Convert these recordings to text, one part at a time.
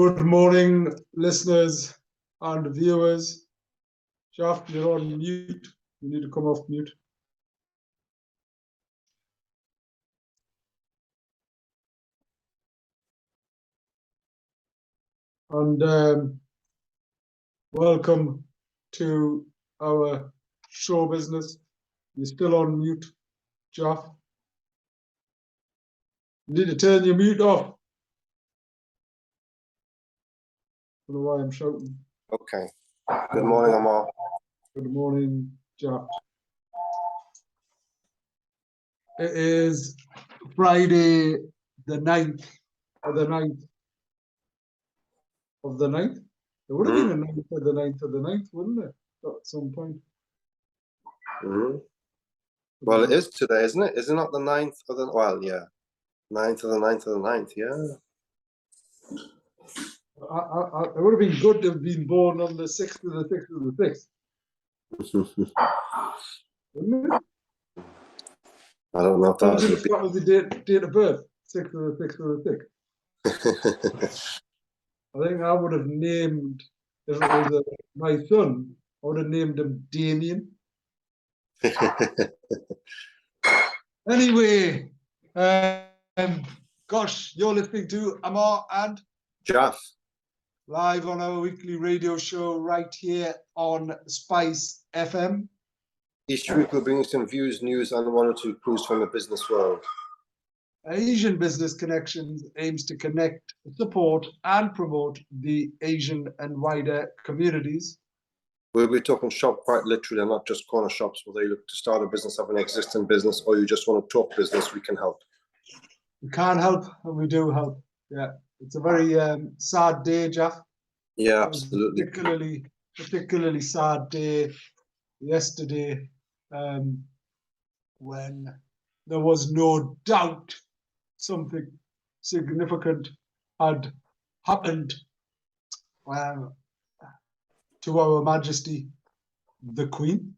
Good morning, listeners and viewers. Shaft, you're on mute. You need to come off mute. And welcome to our show business. You're still on mute, Shaft. You need to turn your mute off. I don't know why I'm shouting. Okay. Good morning, Amar. Good morning, Shaft. It is Friday, the 9th, or the 9th of the 9th. It would have been the 9th of the 9th of the 9th, wouldn't it? At some point. Well, it is today, isn't it? Is it not the 9th of the, well, yeah. 9th of the 9th of the 9th, yeah. It would have been good to have been born on the 6th of the 6th of the 6th. Wouldn't it? I don't know if that was What was the date of birth? 6th of the 6th of the 6th. I think I would have named, if it was my son, I would have named him Damien. Anyway, gosh, you're listening to Amar and Jaff. live on our weekly radio show right here on Spice FM. Each week we'll bring you some views, news, and one or two clues from the business world. Asian Business Connections aims to connect, support, and promote the Asian and wider communities. We'll be talking shop quite literally, and not just corner shops, whether you look to start a business, have an existing business, or you just want to talk business, we can help. We can help, and we do help. Yeah, it's a very sad day, Jeff. Yeah, absolutely. Particularly sad day yesterday, when there was no doubt something significant had happened to our Majesty, the Queen.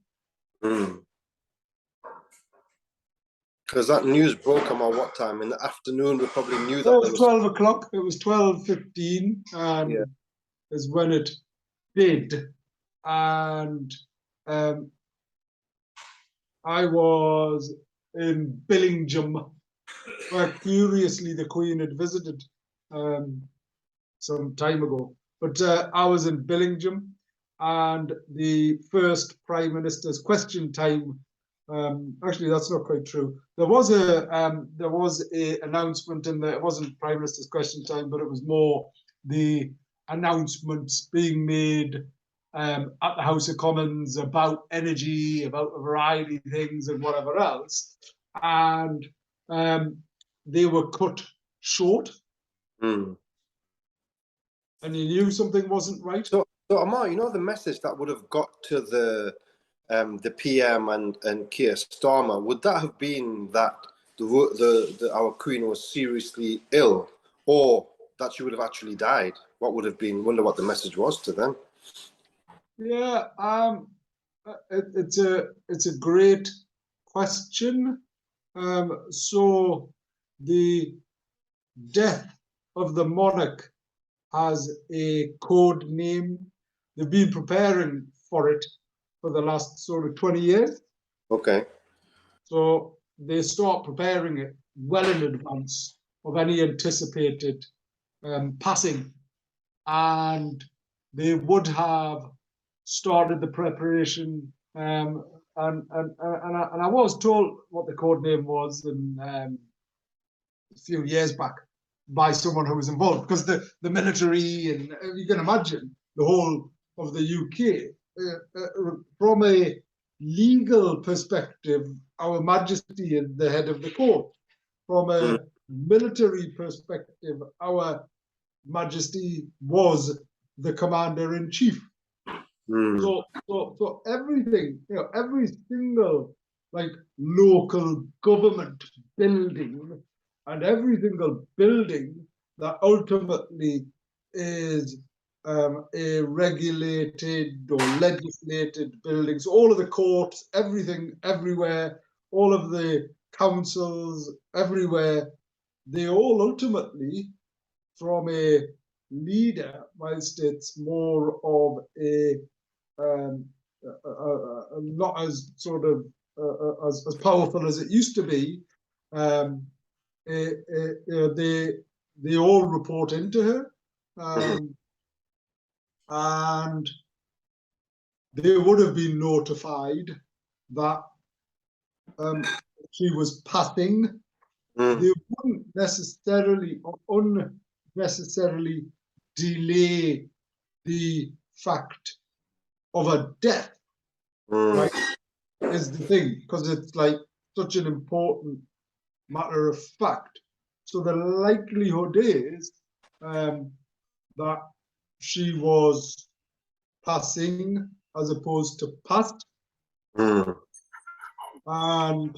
Because that news broke on what time? In the afternoon, we probably knew that. It was 12 o'clock. It was 12:15, and is when it did. And I was in Billingham, where curiously the Queen had visited some time ago. But I was in Billingham, and the first Prime Minister's question time. Actually, that's not quite true. There was a announcement in there. It wasn't Prime Minister's question time, but it was more the announcements being made at the House of Commons about energy, about a variety of things and whatever else. And they were cut short. And you knew something wasn't right. So Amar, you know the message that would have got to the PM and Keir Starmer, would that have been that our Queen was seriously ill, or that she would have actually died? What would have been? Wonder what the message was to them. Yeah, it's a great question. So the death of the monarch has a code name. They've been preparing for it for the last sort of 20 years. Okay. So they start preparing it well in advance of any anticipated passing. And they would have started the preparation, and I was told what the code name was a few years back by someone who was involved, because the military, and you can imagine the whole of the UK, from a legal perspective, Our Majesty is the head of the court. From a military perspective, Our Majesty was the commander-in-chief. So everything, every single local government building and every single building that ultimately is a regulated or legislated building. So all of the courts, everything, everywhere, all of the councils, everywhere, they all ultimately, from a leader, whilst it's more of not as sort of as powerful as it used to be. They all report into her, and they would have been notified that she was passing. They wouldn't necessarily or unnecessarily delay the fact of a death, right? Is the thing, because it's like such an important matter of fact. So the likelihood is that she was passing as opposed to past. And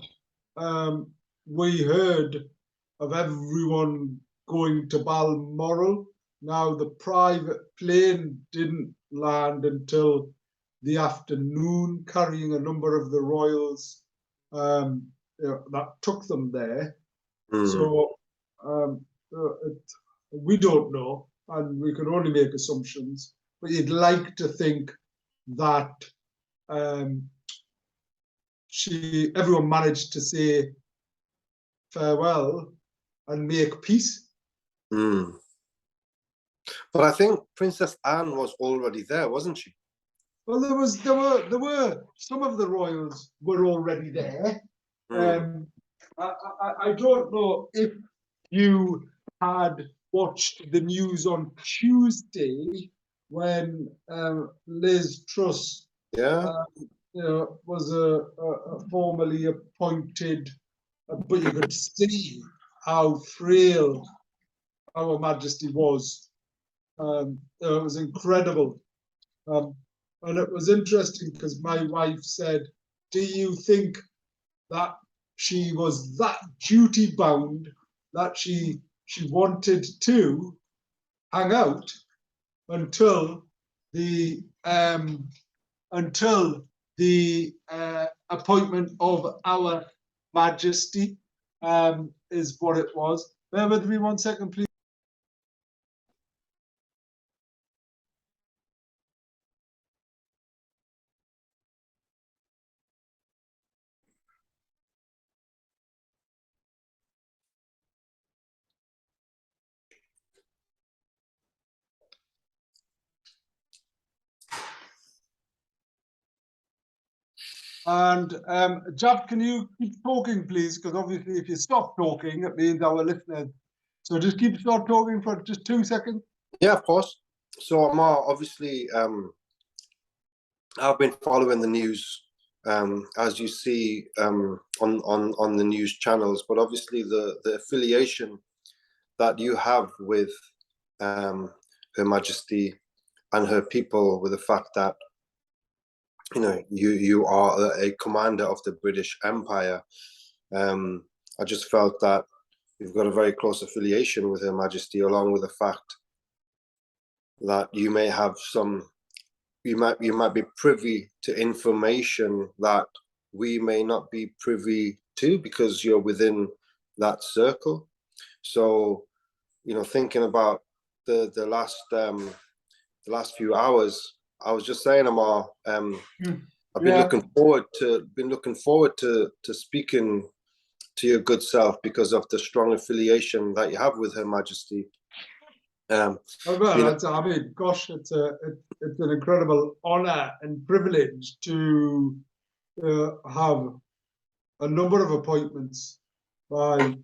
we heard of everyone going to Balmoral. Now, the private plane didn't land until the afternoon, carrying a number of the royals that took them there. So we don't know, and we can only make assumptions. But you'd like to think that everyone managed to say farewell and make peace. But I think Princess Anne was already there, wasn't she? Well, there were some of the royals were already there. I don't know if you had watched the news on Tuesday when Liz Truss was a formally appointed, but you could see how frail Our Majesty was. It was incredible. And it was interesting because my wife said, do you think that she was that duty bound that she wanted to hang out until the appointment of Our Majesty is what it was. Bear with me 1 second, please. And Jav, can you keep talking, please? Because obviously, if you stop talking, it means our listeners. So just start talking for just 2 seconds. Yeah, of course. So, Amar, obviously, I've been following the news, as you see on the news channels. But obviously, the affiliation that you have with Her Majesty and her people, with the fact that you are a commander of the British Empire. I just felt that you've got a very close affiliation with Her Majesty, along with the fact that you may have you might be privy to information that we may not be privy to because you're within that circle. So, thinking about the last few hours, I was just saying, Amar, I've been looking forward to speaking to your good self because of the strong affiliation that you have with Her Majesty. I mean, gosh, it's an incredible honor and privilege to have a number of appointments by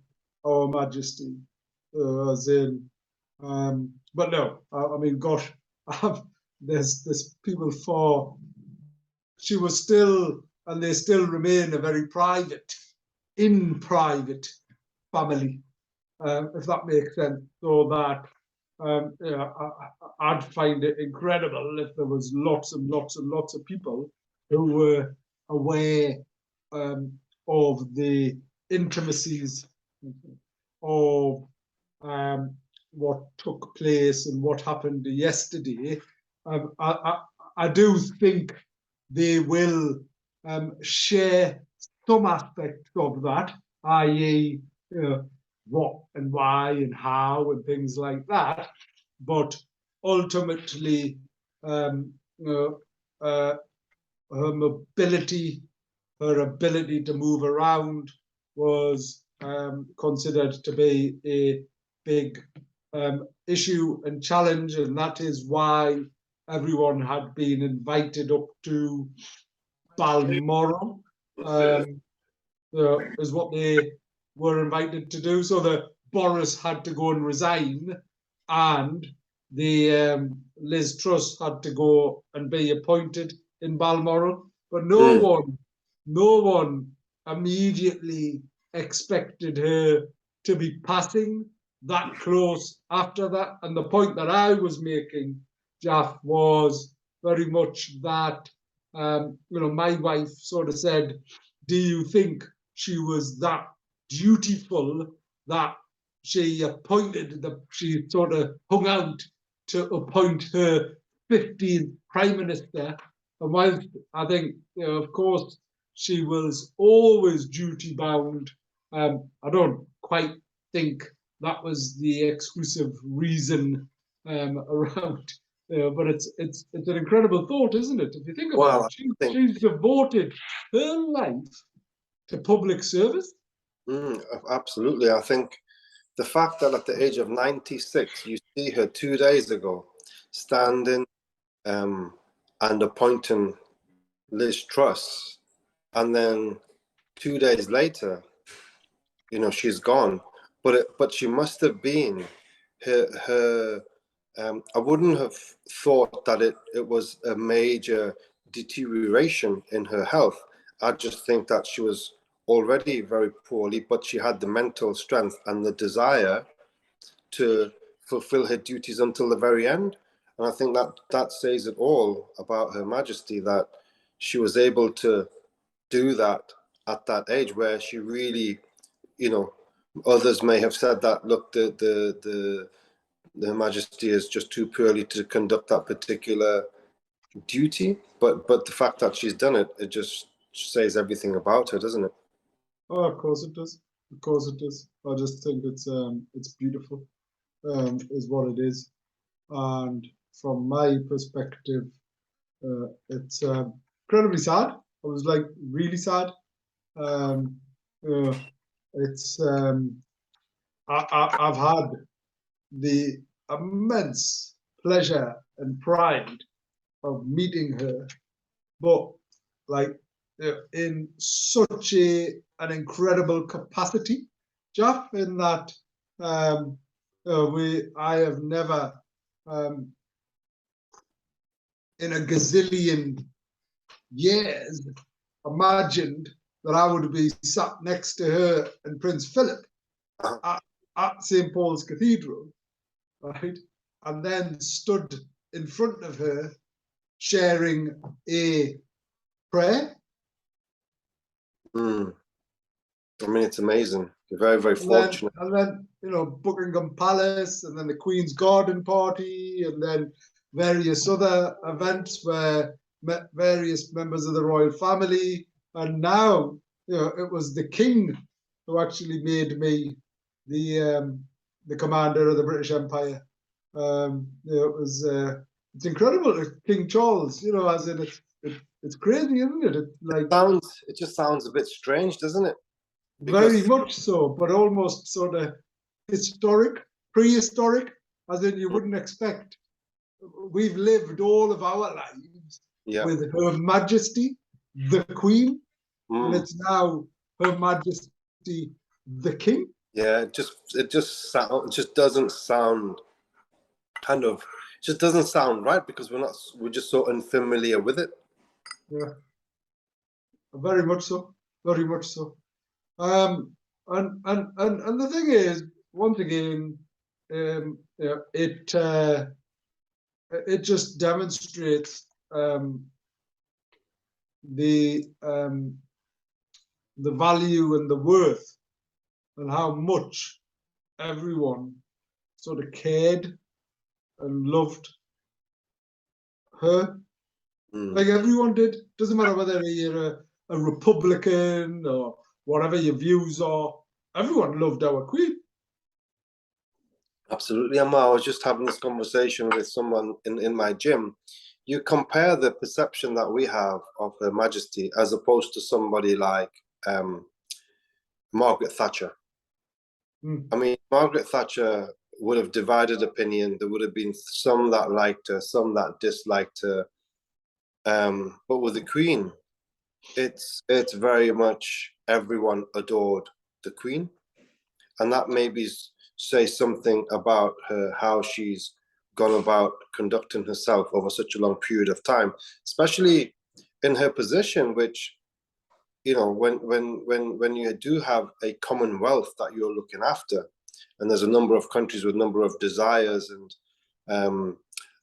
Our Majesty, as in. But no, I mean, gosh, there's people for. She was still, and they still remain, a very in private family, if that makes sense. So that I'd find it incredible if there was lots and lots and lots of people who were aware of the intricacies of what took place and what happened yesterday. I do think they will share some aspects of that, i.e., what and why and how and things like that. but ultimately, her mobility, her ability to move around was considered to be a big issue and challenge, and that is why everyone had been invited up to Balmoral, is what they were invited to do. So the Boris had to go and resign, and the Liz Truss had to go and be appointed in Balmoral. But no one immediately expected her to be passing that close after that. And the point that I was making, Jaff, was very much that, my wife sort of said, do you think she was that dutiful that she sort of hung out to appoint her 15th Prime Minister? And whilst I think, of course, she was always duty bound, I don't quite think that was the exclusive reason around. But it's an incredible thought, isn't it? If you think about it, she's devoted her life to public service. Absolutely. I think the fact that at the age of 96, you see her 2 days ago standing and appointing Liz Truss, and then 2 days later, she's gone. But she must have been her. I wouldn't have thought that it was a major deterioration in her health. I just think that she was already very poorly, but she had the mental strength and the desire to fulfill her duties until the very end. And I think that says it all about Her Majesty, that she was able to do that at that age, where she really, others may have said that, look, Her Majesty is just too poorly to conduct that particular duty. But the fact that she's done it, it just says everything about her, doesn't it? Oh, of course it does. Of course it does. I just think it's beautiful, is what it is. And from my perspective, it's incredibly sad. I was like really sad. It's I've had the immense pleasure and pride of meeting her, but like in such an incredible capacity, Jeff, in that I have never in a gazillion years imagined that I would be sat next to her and Prince Philip at St. Paul's Cathedral, right? And then stood in front of her sharing a prayer. I mean, it's amazing. You're very, very fortunate. And then, Buckingham Palace, and then the Queen's Garden Party, and then various other events where various members of the royal family, and now, it was the King who actually made me the commander of the British Empire. It's incredible. King Charles, as in it's crazy, isn't it? It just sounds a bit strange, doesn't it? Very much so, but almost sort of historic, prehistoric, as in you wouldn't expect. We've lived all of our lives with Her Majesty, the Queen, and it's now Her Majesty, the King. Yeah, it just doesn't sound right, because we're just so unfamiliar with it. Yeah, very much so, very much so. And the thing is, once again, it just demonstrates the value and the worth and how much everyone sort of cared and loved her. Like everyone did. Doesn't matter whether you're a Republican or whatever your views are. Everyone loved our Queen. Absolutely, Emma. I was just having this conversation with someone in my gym. You compare the perception that we have of Her Majesty as opposed to somebody like Margaret Thatcher. I mean, Margaret Thatcher would have divided opinion. There would have been some that liked her, some that disliked her. But with the Queen, it's very much everyone adored the Queen, and that maybe say something about her, how she's gone about conducting herself over such a long period of time, especially in her position, which, you know, when you do have a commonwealth that you're looking after, and there's a number of countries with number of desires and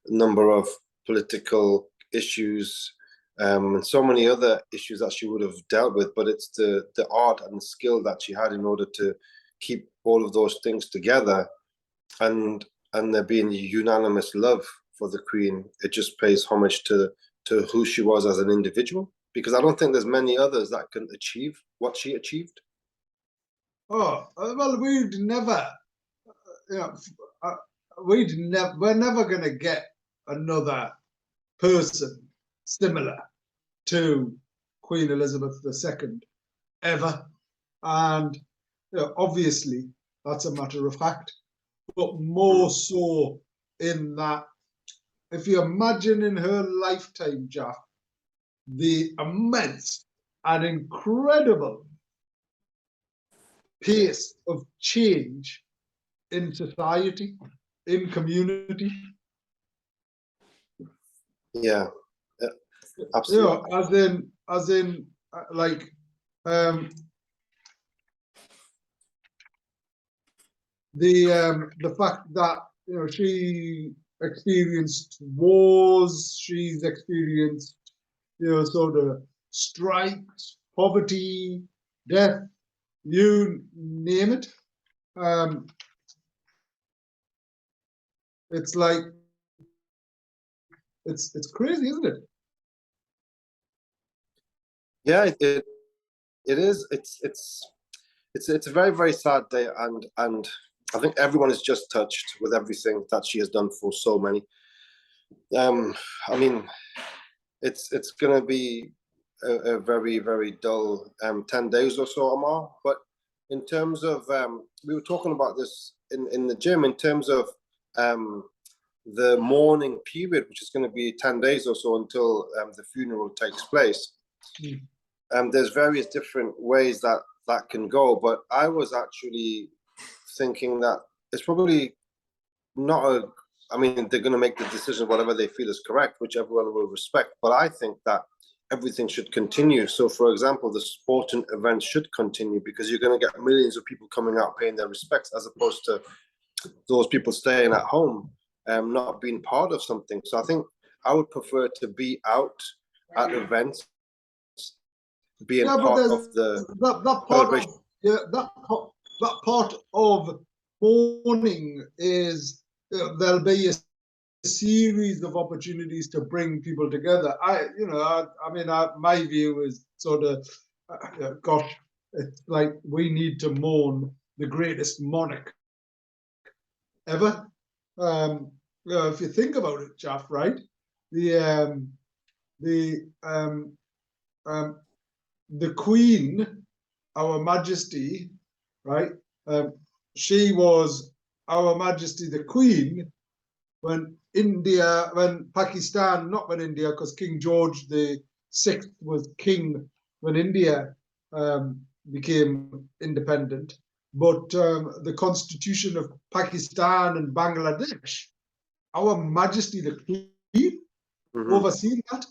number of political issues, and so many other issues that she would have dealt with, but it's the art and the skill that she had in order to keep all of those things together, and there being unanimous love for the Queen. It just pays homage to who she was as an individual, because I don't think there's many others that can achieve what she achieved. Oh, well, we'd never, you know, we're never going to get another person similar to Queen Elizabeth II ever. And, you know, obviously that's a matter of fact, but more so in that, if you imagine in her lifetime, Jack, the immense and incredible pace of change in society, in community. Yeah, absolutely. You know, as in, like, the fact that, you know, she experienced wars, she's experienced, you know, sort of strikes, poverty, death, you name it. It's like, it's crazy, isn't it? Yeah, it is. It's a very, very sad day, and I think everyone is just touched with everything that she has done for so many. I mean, it's going to be a very, very dull 10 days or so, Amar. But in terms of, we were talking about this in the gym, in terms of the mourning period, which is going to be 10 days or so until the funeral takes place. There's various different ways that can go, but I was actually thinking that it's probably not a, I mean, they're going to make the decision whatever they feel is correct, which everyone will respect, but I think that everything should continue. So, for example, the sporting events should continue, because you're going to get millions of people coming out paying their respects, as opposed to those people staying at home, not being part of something. So I think I would prefer to be out at events, being part of the that part celebration. that part of mourning is, there'll be a series of opportunities to bring people together. I mean, my view is sort of, gosh, it's like we need to mourn the greatest monarch ever. If you think about it, Jeff, right? The Queen, Our Majesty, right? She was Our Majesty the Queen when Pakistan, not when India, because King George VI was king when India became independent. But the constitution of Pakistan and Bangladesh, Our Majesty the Queen overseeing that.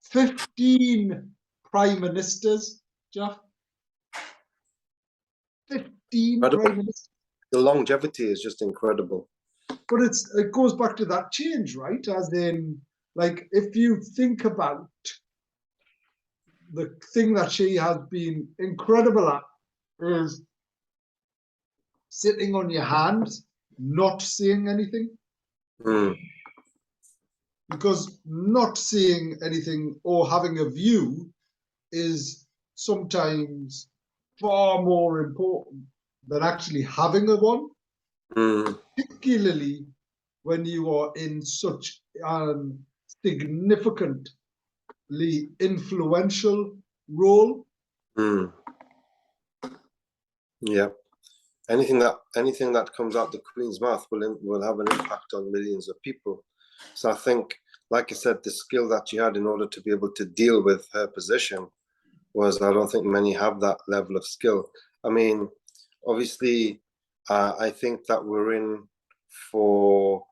15 prime ministers, Jeff. 15 prime ministers. The longevity is just incredible. But it goes back to that change, right? As in, like, if you think about the thing that she has been incredible at, is sitting on your hands, not saying anything. Because not saying anything or having a view is sometimes far more important than actually having a one. particularly when you are in such significantly influential role. Yeah. Anything that comes out the Queen's mouth will have an impact on millions of people. So I think, like I said, the skill that she had in order to be able to deal with her position was, I don't think many have that level of skill. I mean, obviously, I think that we're in for,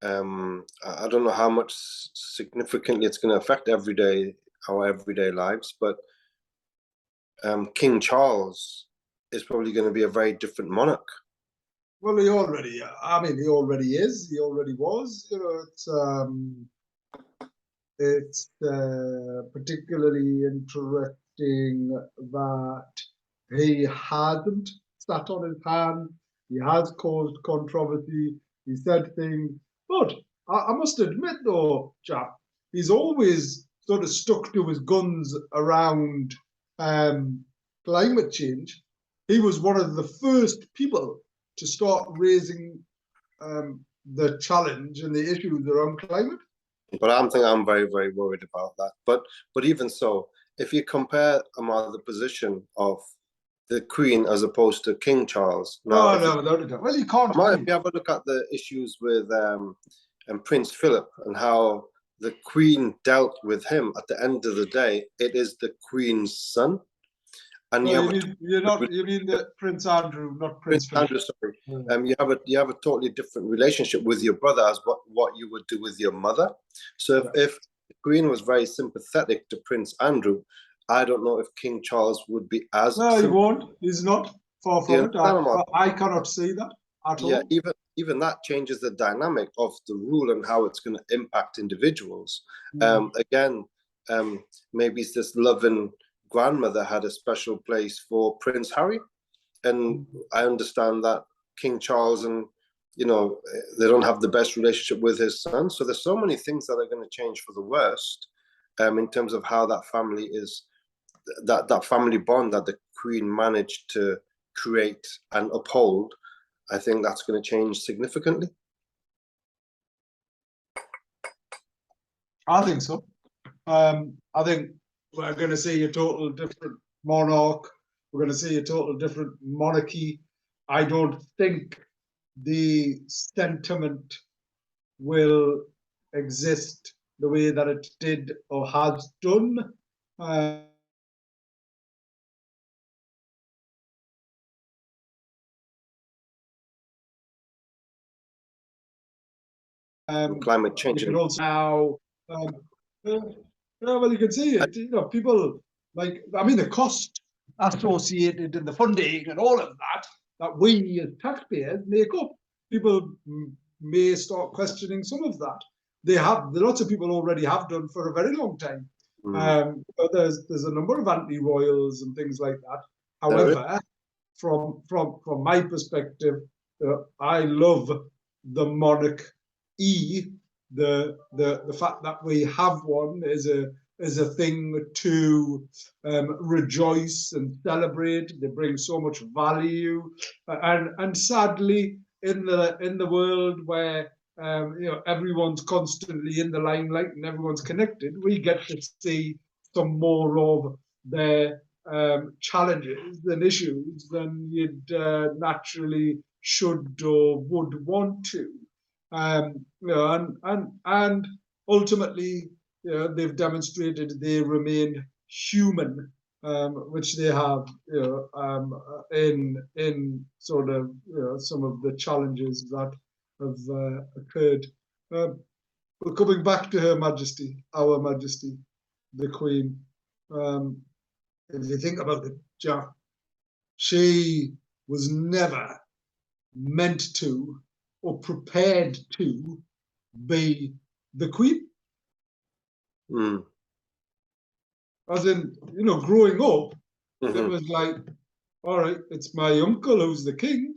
I don't know how much significantly it's going to affect our everyday lives, but King Charles is probably going to be a very different monarch. Well, he already is. He already was. You know, it's particularly interesting that he hasn't sat on his hand. He has caused controversy. He said things, but I must admit, though, chap, he's always sort of stuck to his guns around climate change. He was one of the first people to start raising the challenge and the issues around climate. But I'm very, very worried about that. But even so, if you compare the position of the Queen as opposed to King Charles, well, you can't. If you have a look at the issues with Prince Philip and how the Queen dealt with him, at the end of the day, it is the Queen's son. And you mean the Prince Andrew, not Prince Philip. Andrew, sorry. You have a totally different relationship with your brother as what you would do with your mother. So if the Queen was very sympathetic to Prince Andrew, I don't know if King Charles would be as. No, he won't. He's not. Far from it. I cannot see that at all. Yeah, even that changes the dynamic of the rule and how it's going to impact individuals. Again, maybe it's this loving grandmother had a special place for Prince Harry, and I understand that King Charles and they don't have the best relationship with his son. So there's so many things that are going to change for the worst in terms of how that family is, that family bond that the Queen managed to create and uphold. I think that's going to change significantly. I think so. I think we're going to see a total different monarch. We're going to see a total different monarchy. I don't think the sentiment will exist the way that it did or has done. Climate change. You can also now, well, you can see it. People the cost associated in the funding and all of that we as taxpayers make up. People may start questioning some of that. Lots of people already have done for a very long time. But there's a number of anti-royals and things like that. However, from my perspective, I love the monarch. The fact that we have one is a thing to rejoice and celebrate. They bring so much value, and sadly, in the world where everyone's constantly in the limelight and everyone's connected, we get to see some more of their challenges and issues than you'd naturally should or would want to. And ultimately, they've demonstrated they remain human, which they have, in sort of some of the challenges that have occurred. But coming back to Her Majesty, our Majesty, the Queen, if you think about it, Jack, she was never meant to or prepared to be the Queen. As in, growing up, it was like, all right, it's my uncle who's the king.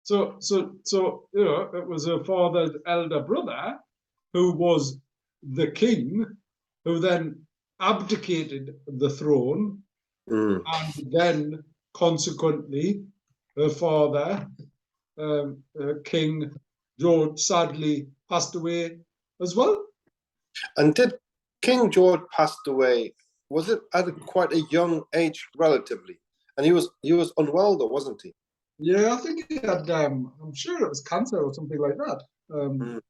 So it was her father's elder brother who was the king, who then abdicated the throne and then consequently, her father, King George, sadly passed away as well. And did King George passed away? Was it at quite a young age, relatively? And he was unwell, though, wasn't he? Yeah, I think he had. I'm sure it was cancer or something like that. Mm.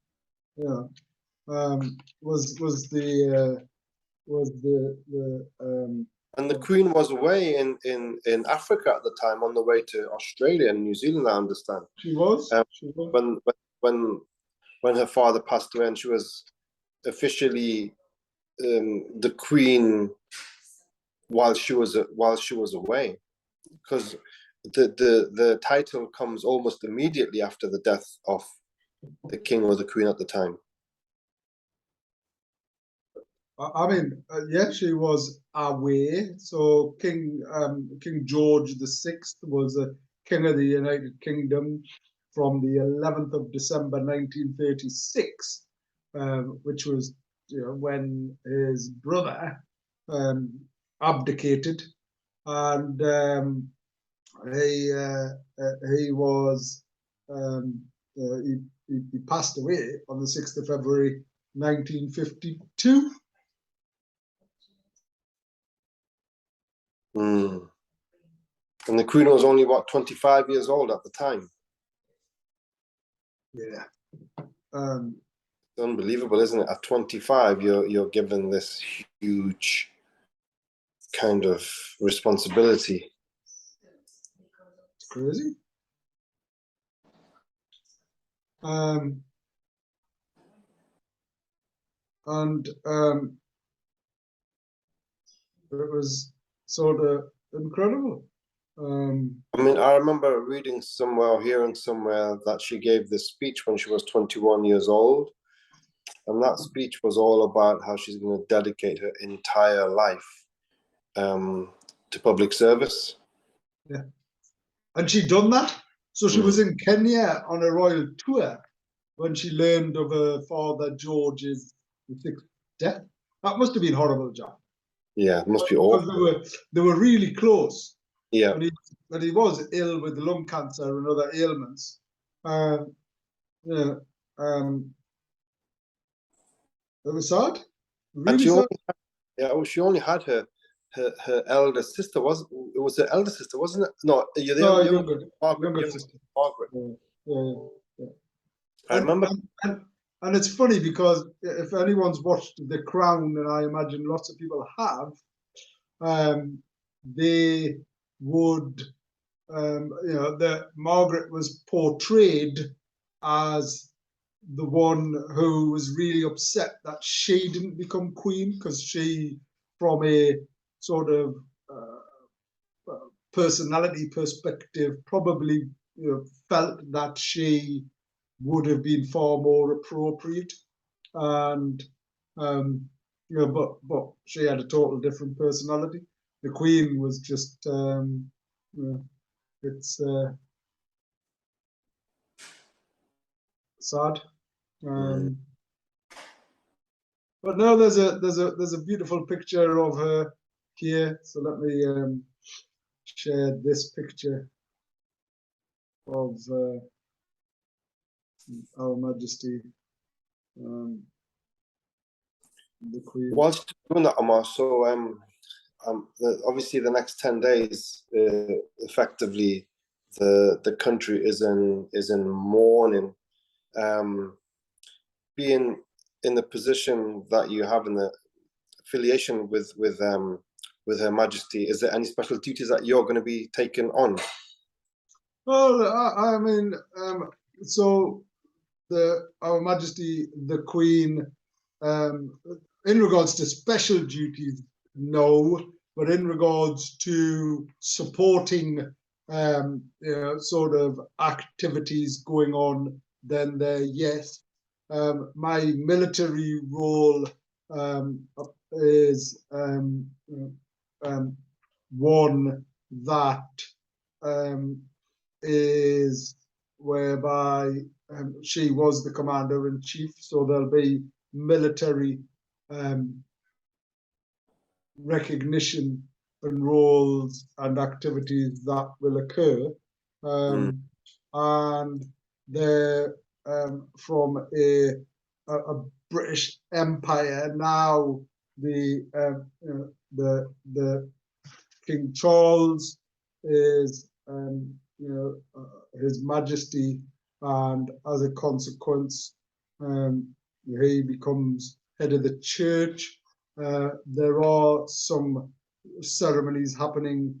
Yeah. Was the And the Queen was away in Africa at the time, on the way to Australia and New Zealand, I understand. she was Um, she was when her father passed away, and she was officially the Queen while she was away, because the title comes almost immediately after the death of the King or the Queen at the time. I mean, yeah, she was away. So King George VI was a king of the United Kingdom from the 11th of December 1936, which was, you know, when his brother abdicated, and he was he passed away on the 6th of February 1952. Mm. And the Queen was only, what, 25 years old at the time? Yeah. It's unbelievable, isn't it? At 25, you're given this huge kind of responsibility. It's crazy. And it was sort of incredible. I mean, I remember reading somewhere or hearing somewhere that she gave this speech when she was 21 years old. And that speech was all about how she's going to dedicate her entire life to public service. Yeah. And she'd done that. So she was in Kenya on a royal tour when she learned of her father George's death. That must have been horrible, Jack. Yeah, it must be Because awful. they were really close. Yeah. But he was ill with lung cancer and other ailments. Yeah. It was sad. And Really sad. she only had her elder sister. It was her elder sister, wasn't it? No, you're the No, Margaret, younger sister. Margaret. Yeah. I remember. And it's funny because if anyone's watched The Crown, and I imagine lots of people have, they would, you know, that Margaret was portrayed as the one who was really upset that she didn't become queen, because she, from a sort of personality perspective, probably, you know, felt that she would have been far more appropriate, and you know, but she had a total different personality. The Queen was just, you know, it's sad. But no, there's a beautiful picture of her here. So let me share this picture of Our Majesty, the Queen. Whilst doing that, Omar, so obviously the next 10 days, effectively, the country is in mourning. Being in the position that you have, in the affiliation with Her Majesty, is there any special duties that you're going to be taking on? Well, I mean, so Our Majesty the Queen, in regards to special duties, no, but in regards to supporting, you know, sort of activities going on, then yes. My military role is one that is whereby she was the commander-in-chief, so there'll be military recognition and roles and activities that will occur. And they're from a British Empire. Now the King Charles is His Majesty, and as a consequence he becomes head of the church. There are some ceremonies happening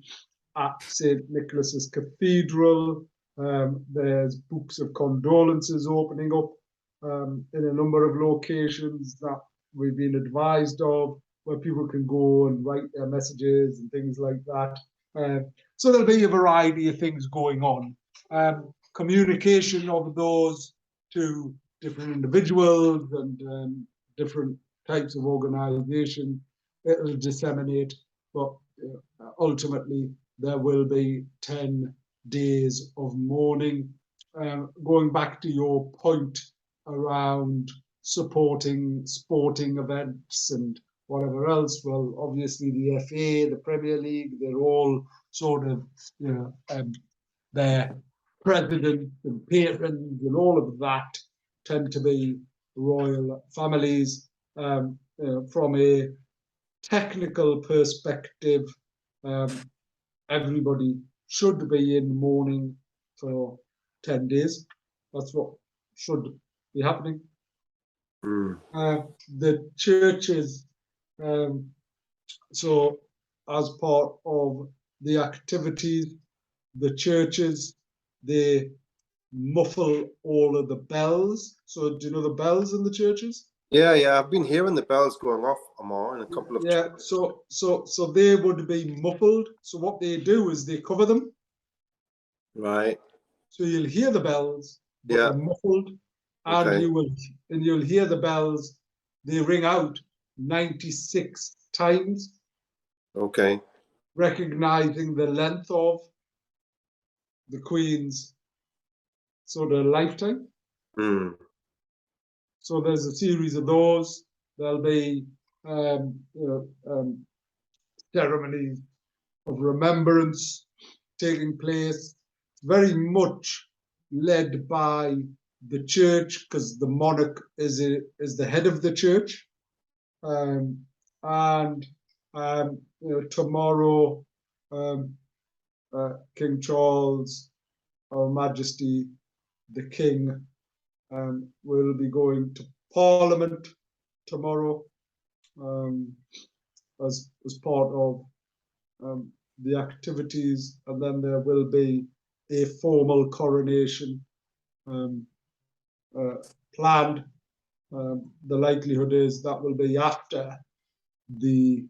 at St. Nicholas's Cathedral. There's books of condolences opening up in a number of locations that we've been advised of, where people can go and write their messages and things like that. So there'll be a variety of things going on. Communication of those to different individuals and different types of organization, it'll disseminate, but ultimately there will be 10 days of mourning. Going back to your point around supporting sporting events and whatever else, well, obviously the FA, the Premier League, they're all sort of, their presidents and patrons and all of that tend to be royal families. From a technical perspective, everybody should be in mourning for 10 days. That's what should be happening. The churches, so as part of the activities, the churches, they muffle all of the bells. So do you know the bells in the churches? Yeah, I've been hearing the bells going off, Amar, in a couple of churches. So they would be muffled. So what they do is they cover them. Right. So you'll hear the bells, but they're muffled, and you'll hear the bells. They ring out 96 times. Okay. Recognizing the length of the Queen's sort of lifetime. So there's a series of those. There'll be ceremonies of remembrance taking place, very much led by the church, because the monarch is the head of the church. Tomorrow, King Charles, Our Majesty, the King, will be going to Parliament tomorrow as part of the activities, and then there will be a formal coronation planned. The likelihood is that will be after the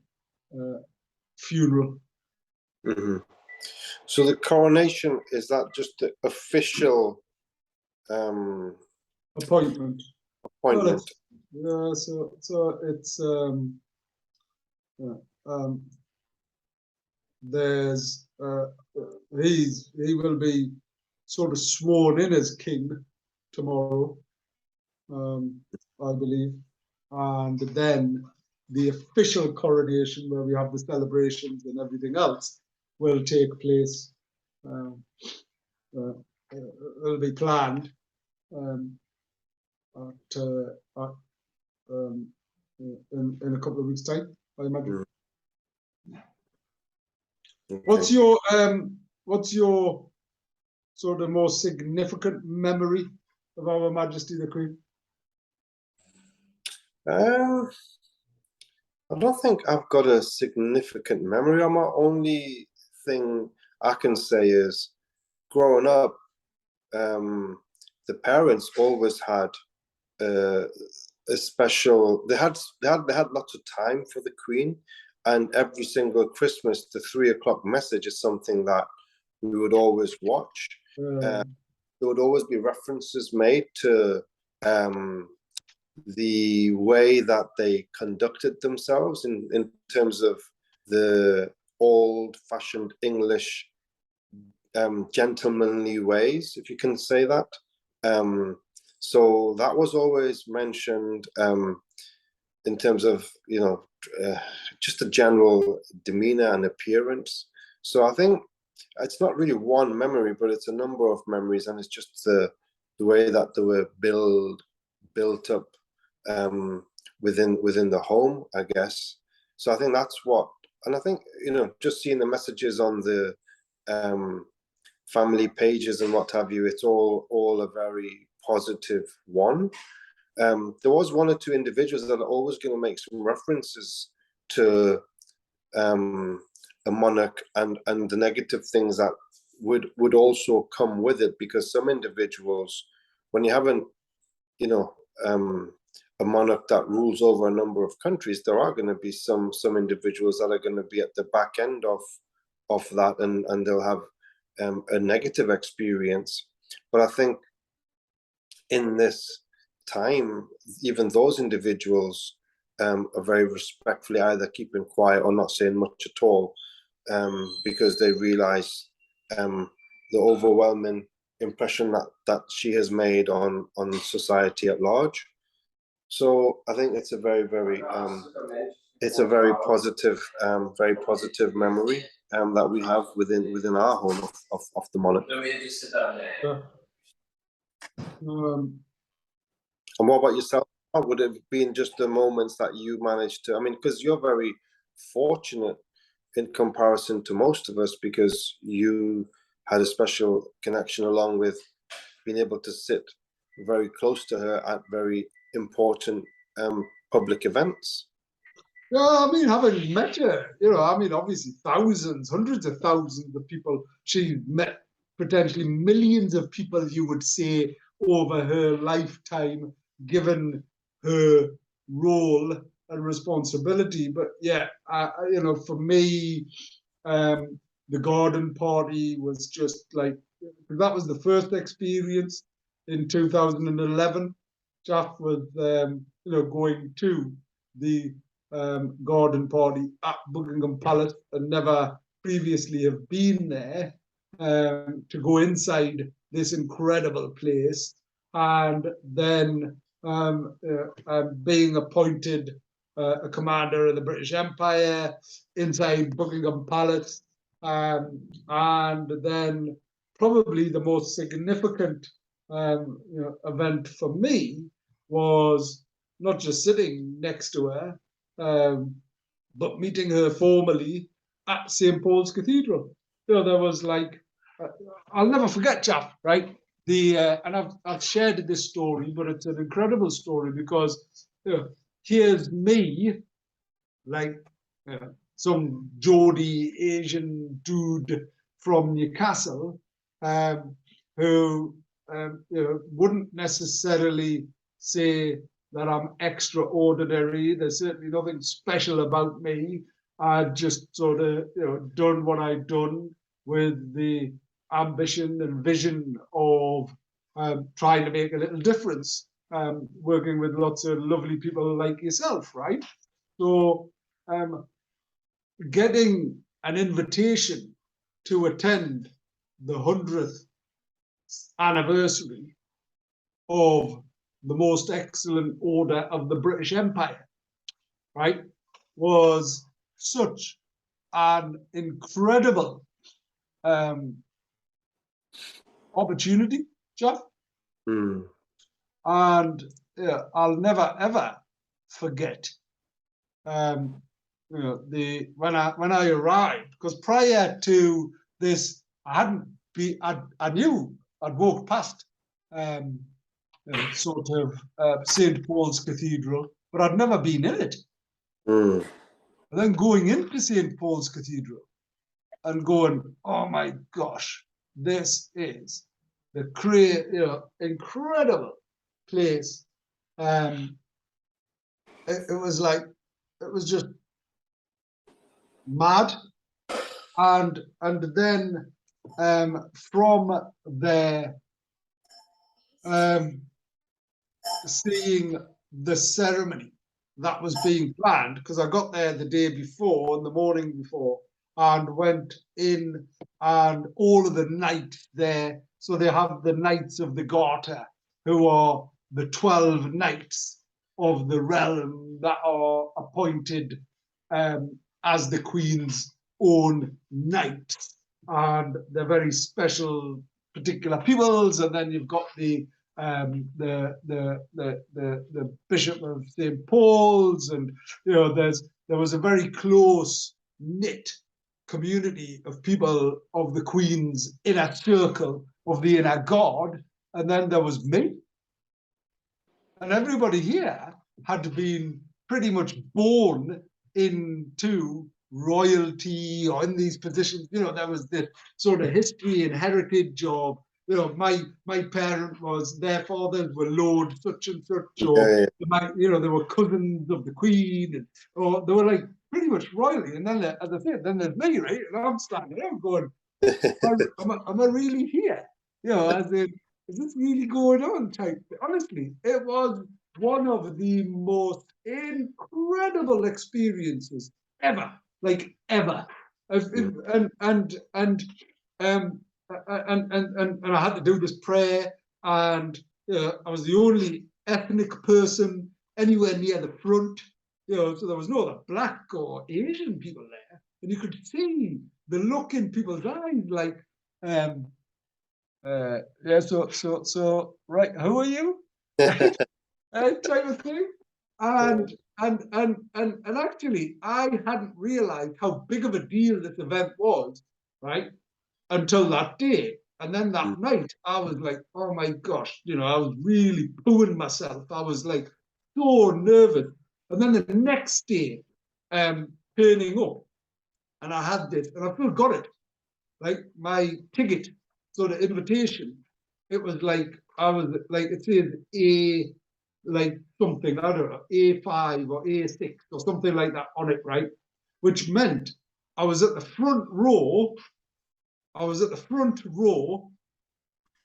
funeral. So the coronation, is that just the official appointment? Well, so it's there's he will be sort of sworn in as king tomorrow, I believe, and then the official coronation, where we have the celebrations and everything else, will take place. Will be planned in a couple of weeks' time, I imagine. Okay. What's your sort of most significant memory of Our Majesty the Queen? I don't think I've got a significant memory. My only thing I can say is, growing up, the parents always had a special. They had lots of time for the Queen, and every single Christmas, the 3 o'clock message is something that we would always watch. There would always be references made to the way that they conducted themselves in terms of the old-fashioned English gentlemanly ways, if you can say that. So that was always mentioned in terms of, just a general demeanor and appearance. So I think it's not really one memory, but it's a number of memories, and it's just the way that they were built up within the home, I guess. So I think that's what, and I think, you know, just seeing the messages on the family pages and what have you, it's all a very positive one. There was one or two individuals that are always going to make some references to a monarch and the negative things that would also come with it, because some individuals, when you haven't, you know, a monarch that rules over a number of countries, there are going to be some individuals that are going to be at the back end of that, and they'll have a negative experience. But I think in this time, even those individuals are very respectfully either keeping quiet or not saying much at all, because they realize the overwhelming impression that she has made on society at large. So I think it's a very positive memory that we have within our home of the monarch. And what about yourself? What would it have been just the moments that you managed to, I mean, because you're very fortunate in comparison to most of us, because you had a special connection along with being able to sit very close to her at very important public events. Yeah, I mean, having met her, you know, I mean, obviously thousands, hundreds of thousands of people she met, potentially millions of people, you would say, over her lifetime, given her role and responsibility. But yeah, you know, for me, the garden party was just like, that was the first experience in 2011. Jeff was, you know, going to the garden party at Buckingham Palace and never previously have been there, to go inside this incredible place, and then being appointed a commander of the British Empire inside Buckingham Palace, and then probably the most significant you know, event for me was not just sitting next to her, but meeting her formally at St. Paul's Cathedral. You know, there was like, I'll never forget, Jeff, right? And I've shared this story, but it's an incredible story, because you know, here's me, like some Geordie Asian dude from Newcastle, who you know, wouldn't necessarily say that I'm extraordinary. There's certainly nothing special about me. I've just sort of, you know, done what I've done with the ambition and vision of trying to make a little difference, working with lots of lovely people like yourself, right? So getting an invitation to attend the 100th anniversary of the most excellent order of the British Empire, right, was such an incredible opportunity, Jeff. And yeah, I'll never ever forget you know, when I arrived, because prior to this, I knew I'd walked past sort of St. Paul's Cathedral, but I'd never been in it. And then going into St. Paul's Cathedral and going, oh my gosh, this is the you know, incredible place. It was like, it was just mad. And then from there, seeing the ceremony that was being planned, because I got there the day before, and the morning before, and went in, and all of the knights there. So they have the Knights of the Garter, who are the 12 knights of the realm that are appointed as the Queen's own knights, and they're very special, particular peoples. And then you've got the Bishop of St. Paul's, and there was a very close knit community of people of the Queen's inner circle of the inner guard. And then there was me, and everybody here had been pretty much born into royalty or in these positions. There was this sort of history and heritage of, my parent was, their fathers were Lord such and such, or they were cousins of the Queen, or they were like pretty much royalty. And then, as I said, then there's me, right? And I'm standing there, I'm going, am I really here? As in, is this really going on? Type. Honestly, it was one of the most incredible experiences ever, like ever. And I had to do this prayer, and I was the only ethnic person anywhere near the front, so there was no other black or Asian people there, and you could see the look in people's eyes, like, so right, who are you? Type of thing. And actually, I hadn't realized how big of a deal this event was, right, until that day. And then that night, I was like, oh my gosh, I was really pooing myself. I was like so nervous. And then the next day, turning up, and I had this, and I still got it, like my ticket, sort of invitation. It was like, I was like, it says A, like something, I don't know, A5 or A6 or something like that on it, right? Which meant I was at the front row.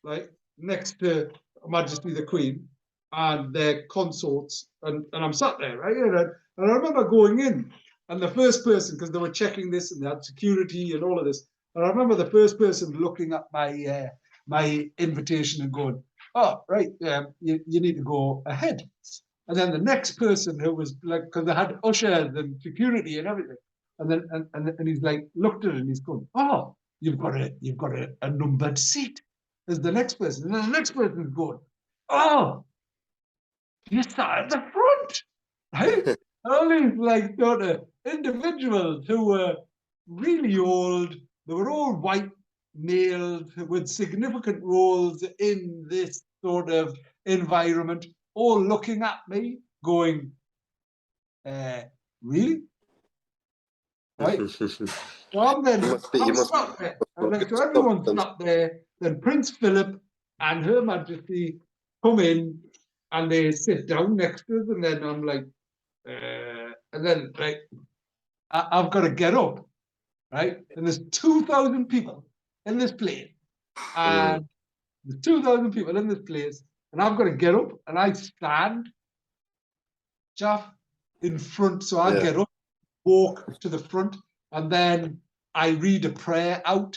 Like next to Her Majesty the Queen and their consorts, and I'm sat there, right? And I remember going in, and the first person, because they were checking this and they had security and all of this, and I remember the first person looking at my invitation and going, oh, right, you need to go ahead. And then the next person, who was like, because they had ushers and security and everything, and then and he's like looked at it and he's going, oh, you've got a numbered seat. There's the next person, and then the next person's going, oh, you sat at the front, right? All these like sort of individuals who were really old. They were all white males with significant roles in this sort of environment, all looking at me, going, really? Right? So I'm stuck there. And like, so everyone's stuck there. Then Prince Philip and Her Majesty come in, and they sit down next to us, and then I'm like, and then like, I've got to get up, right? And there's 2,000 people in this place, and there's 2,000 people in this place, and I've got to get up, and I stand, Jeff, in front. So I get up, walk to the front, and then I read a prayer out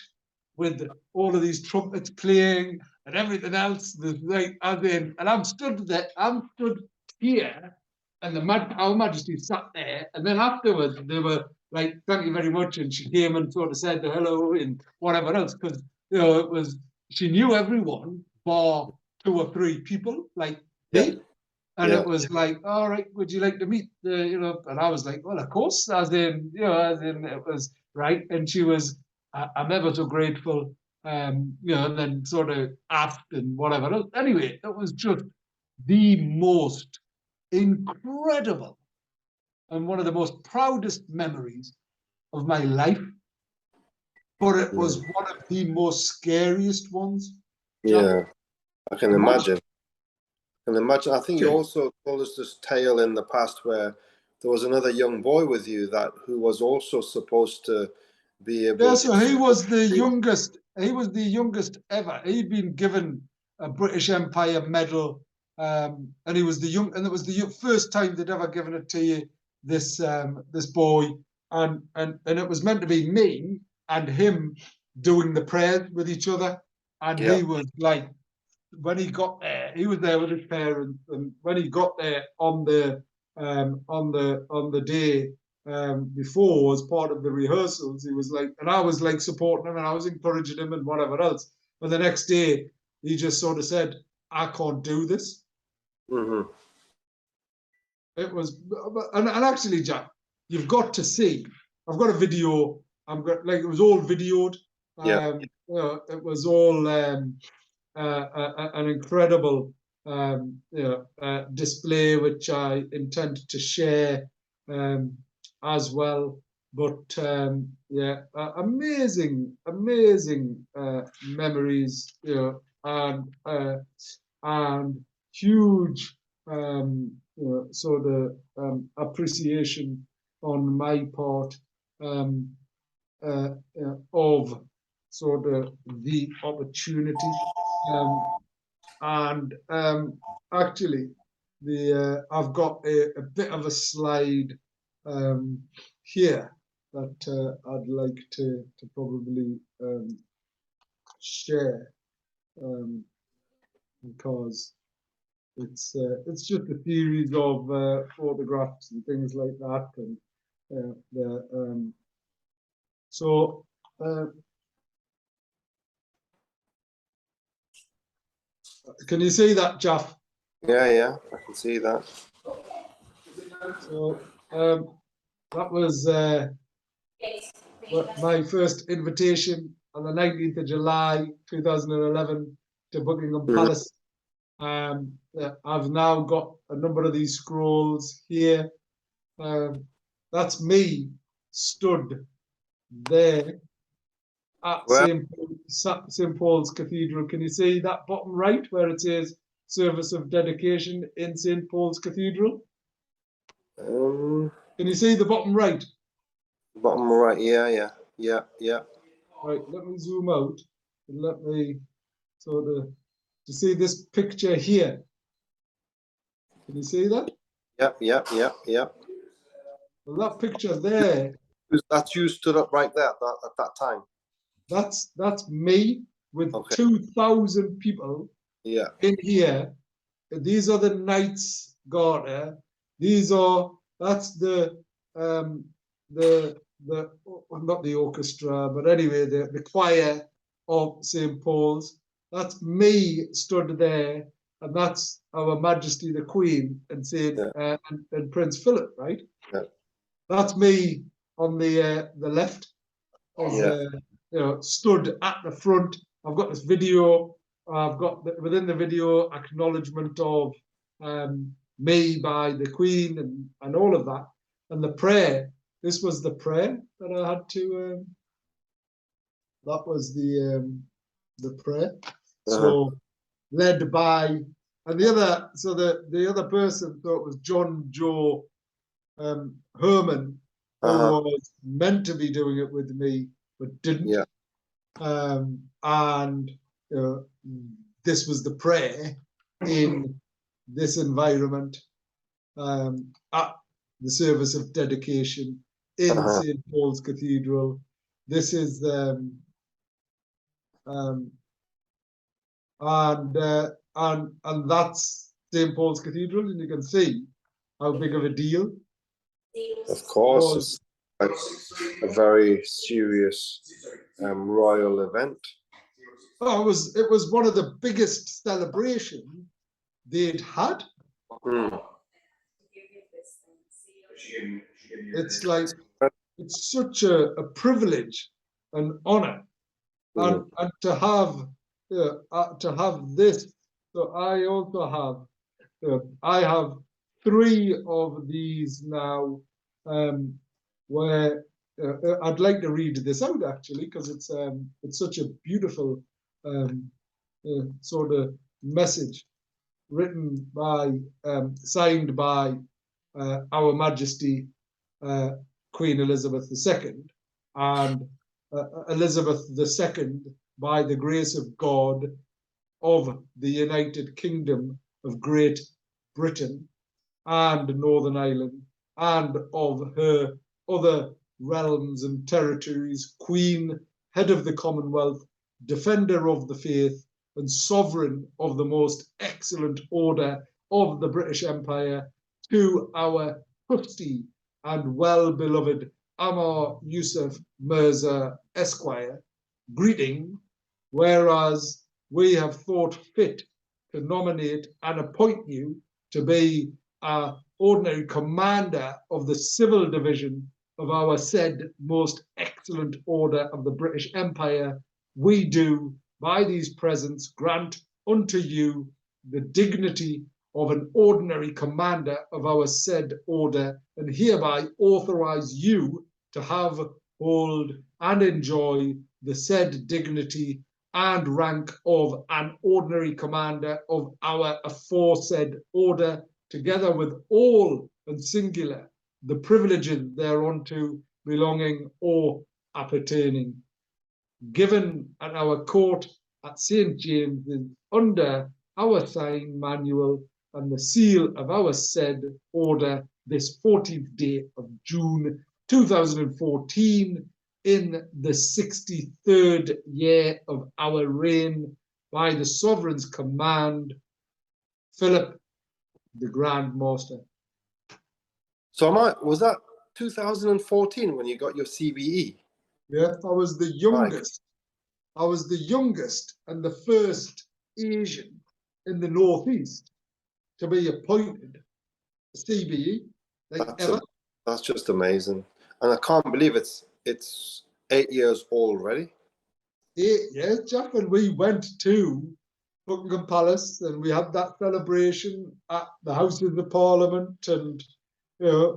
with all of these trumpets playing and everything else. Like, and I'm stood there, I'm stood here, and Our Majesty sat there, and then afterwards they were like, thank you very much, and she came and sort of said hello and whatever else, because it was, she knew everyone bar 2 or 3 people, like me. And it was like, all right, would you like to meet the, and I was like, well, of course, as in it was right. And she was, I'm ever so grateful, and then sort of asked and whatever else. Anyway, it was just the most incredible and one of the most proudest memories of my life. But it was one of the most scariest ones. Yeah, I can imagine. I think you also told us this tale in the past where there was another young boy with you who was also supposed to be able. Yeah, so he was the youngest. He was the youngest ever. He'd been given a British Empire medal, and he was and it was the first time they'd ever given it to you. This boy, and it was meant to be me and him doing the prayers with each other, and he was like, when he got there, he was there with his parents, and when he got there on the day before as part of the rehearsals. He was like, and I was like supporting him and I was encouraging him and whatever else. But the next day, he just sort of said, I can't do this. Mm-hmm. It was, and actually, Jack, you've got to see. I've got a video. It was all videoed. Yeah. It was all an incredible display, which I intend to share as well. But amazing memories, and huge sort of appreciation on my part of sort of the opportunity. And actually, I've got a bit of a slide here that I'd like to probably share, because it's just a series of photographs and things like that, and so can you see that, Jeff? Yeah, I can see that. So that was my first invitation on the 19th of July 2011 to Buckingham Palace. I've now got a number of these scrolls here. That's me stood there at St. Paul's Cathedral. Can you see that bottom right where it says Service of Dedication in St. Paul's Cathedral? Can you see the bottom right? Bottom right, yeah. Right, let me zoom out and let me sort of, you see this picture here? Can you see that? Yep. Well, that picture there. That's you stood up right there at that time. That's me with 2,000 people in here. These are the Knights Garter. That's the not the orchestra, but anyway, the choir of St. Paul's. That's me stood there, and that's Our Majesty the Queen and and Prince Philip, right? Yeah. That's me on the left, stood at the front. I've got this video. I've got within the video acknowledgement of me by the Queen and all of that, and the prayer. This was the prayer that I had to. That was the prayer. So led by, and the other person thought it was John Joe Herman, who was meant to be doing it with me but didn't. Yeah. And this was the prayer in this environment at the service of dedication in St. Paul's Cathedral. This is and that's St. Paul's Cathedral, and you can see how big of a deal. Of course, it's a very serious royal event. Oh, it was one of the biggest celebrations they'd had. It's like, it's such a privilege, an honor, and to have this. So I also have 3 of these now, where I'd like to read this out actually, because it's such a beautiful sort of message written by, signed by Our Majesty Queen Elizabeth II, and Elizabeth II, by the grace of God, of the United Kingdom of Great Britain and Northern Ireland, and of her other realms and territories, Queen, head of the Commonwealth, defender of the faith, and sovereign of the most excellent order of the British Empire, to our trustee and well-beloved Amar Yusuf Mirza Esquire, greeting, whereas we have thought fit to nominate and appoint you to be our ordinary commander of the civil division of our said most excellent order of the British Empire, we do by these presents grant unto you the dignity of an ordinary commander of our said order, and hereby authorize you to have, hold, and enjoy the said dignity and rank of an ordinary commander of our aforesaid order, together with all and singular the privileges thereunto belonging or appertaining, given at our court at St. James's under our sign manual and the seal of our said order this 14th day of June 2014 in the 63rd year of our reign, by the sovereign's command, Philip the Grand Master. So was that 2014 when you got your CBE? Yeah, I was the youngest. I was the youngest and the first Asian in the Northeast to be appointed a CBE, That's just amazing, and I can't believe it's 8 years already. 8 years, Jack, and we went to Buckingham Palace and we had that celebration at the Houses of Parliament and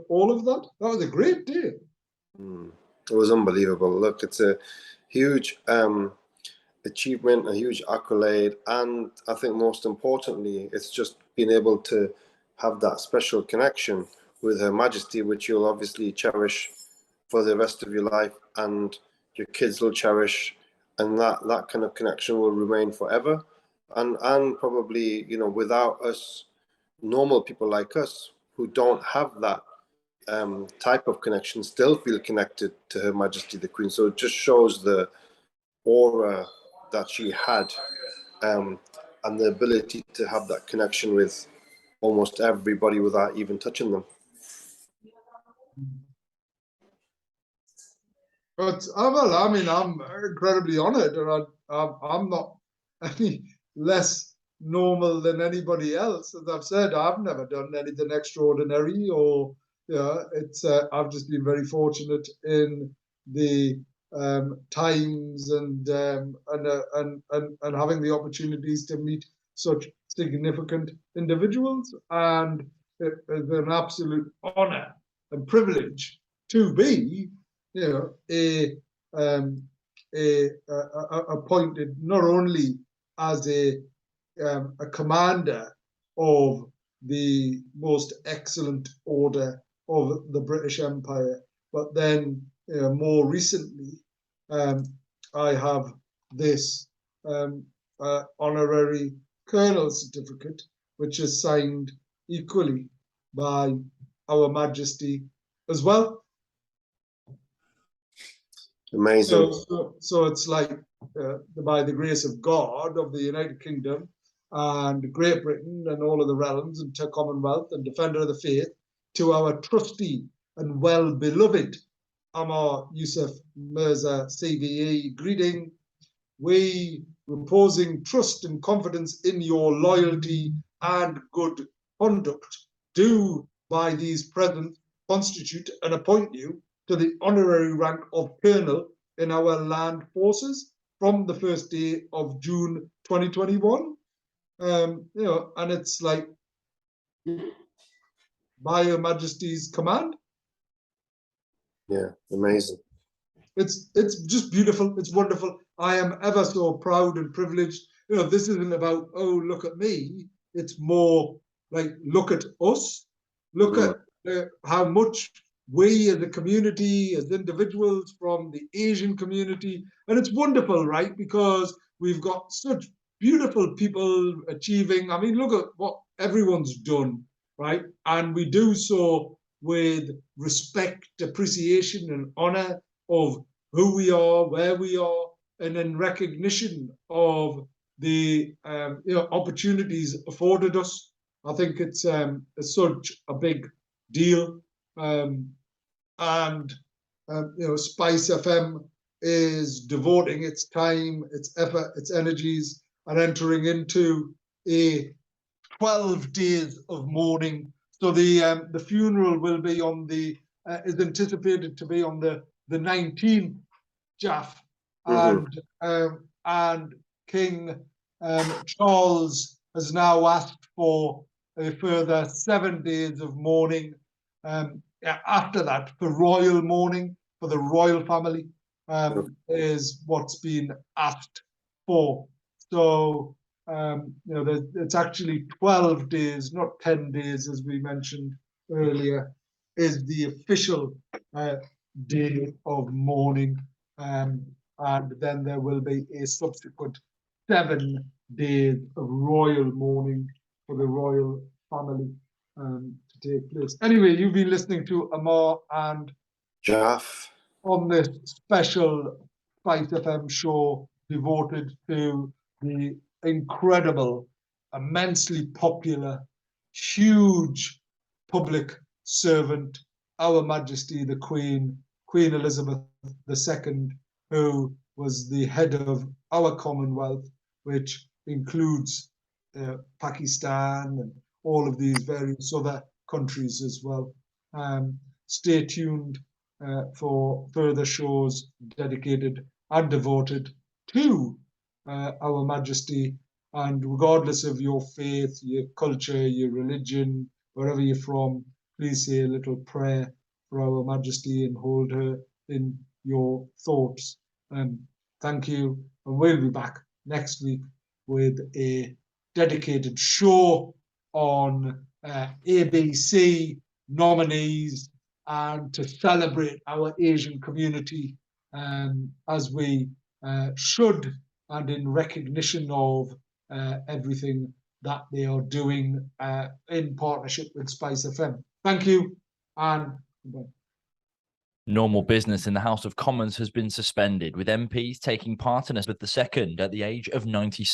all of that. That was a great day. It was unbelievable. Look, it's a huge achievement, a huge accolade, and I think most importantly, it's just being able to have that special connection with Her Majesty, which you'll obviously cherish for the rest of your life, and your kids will cherish, and that kind of connection will remain forever. And probably, without us, normal people like us who don't have that type of connection, still feel connected to Her Majesty the Queen. So it just shows the aura that she had, and the ability to have that connection with almost everybody without even touching them. But I mean, I'm incredibly honoured, and I'm not any less normal than anybody else. As I've said, I've never done anything extraordinary, or it's I've just been very fortunate in the times and having the opportunities to meet such significant individuals, and it's an absolute honour and privilege to be appointed not only as a commander of the most excellent order of the British Empire, but then more recently I have this honorary colonel certificate, which is signed equally by Our Majesty as well. Amazing. So it's like by the grace of God of the United Kingdom and Great Britain and all of the realms and to Commonwealth and Defender of the Faith, to our trusty and well-beloved Amar Yusuf Mirza CBE, greeting. We, reposing trust and confidence in your loyalty and good conduct, do by these presents constitute and appoint you to the honorary rank of colonel in our land forces from the first day of June 2021. And it's like by Her Majesty's command. Yeah, amazing. It's just beautiful. It's wonderful. I am ever so proud and privileged. This isn't about, oh, look at me. It's more like, look at us. Look at how much we as a community, as individuals from the Asian community, and it's wonderful, right? Because we've got such beautiful people achieving. I mean, look at what everyone's done, right? And we do so with respect, appreciation, and honor of who we are, where we are, and in recognition of the opportunities afforded us. I think it's such a big deal. and Spice FM is devoting its time, its effort, its energies, and entering into a 12 days of mourning. So the funeral will be on is anticipated to be on the 19th, Jaff, and King Charles has now asked for a further 7 days of mourning after that, for royal mourning for the royal family, is what's been asked for. So it's actually 12 days, not 10 days, as we mentioned earlier, is the official day of mourning. And then there will be a subsequent 7 days of royal mourning for the royal family to take place. Anyway, you've been listening to Amar and Jaff on this special Spice FM show devoted to the incredible, immensely popular, huge public servant, Our Majesty the Queen Elizabeth II, who was the head of our Commonwealth, which includes Pakistan and all of these various other countries as well. Stay tuned for further shows dedicated and devoted to Our Majesty. And regardless of your faith, your culture, your religion, wherever you're from, please say a little prayer for Our Majesty and hold her in your thoughts. Thank you, and we'll be back next week with a dedicated show on ABC nominees and to celebrate our Asian community as we should, and in recognition of everything that they are doing in partnership with Spice FM. Thank you, and goodbye. Normal business in the House of Commons has been suspended, with MPs taking part in a with the second at the age of 96.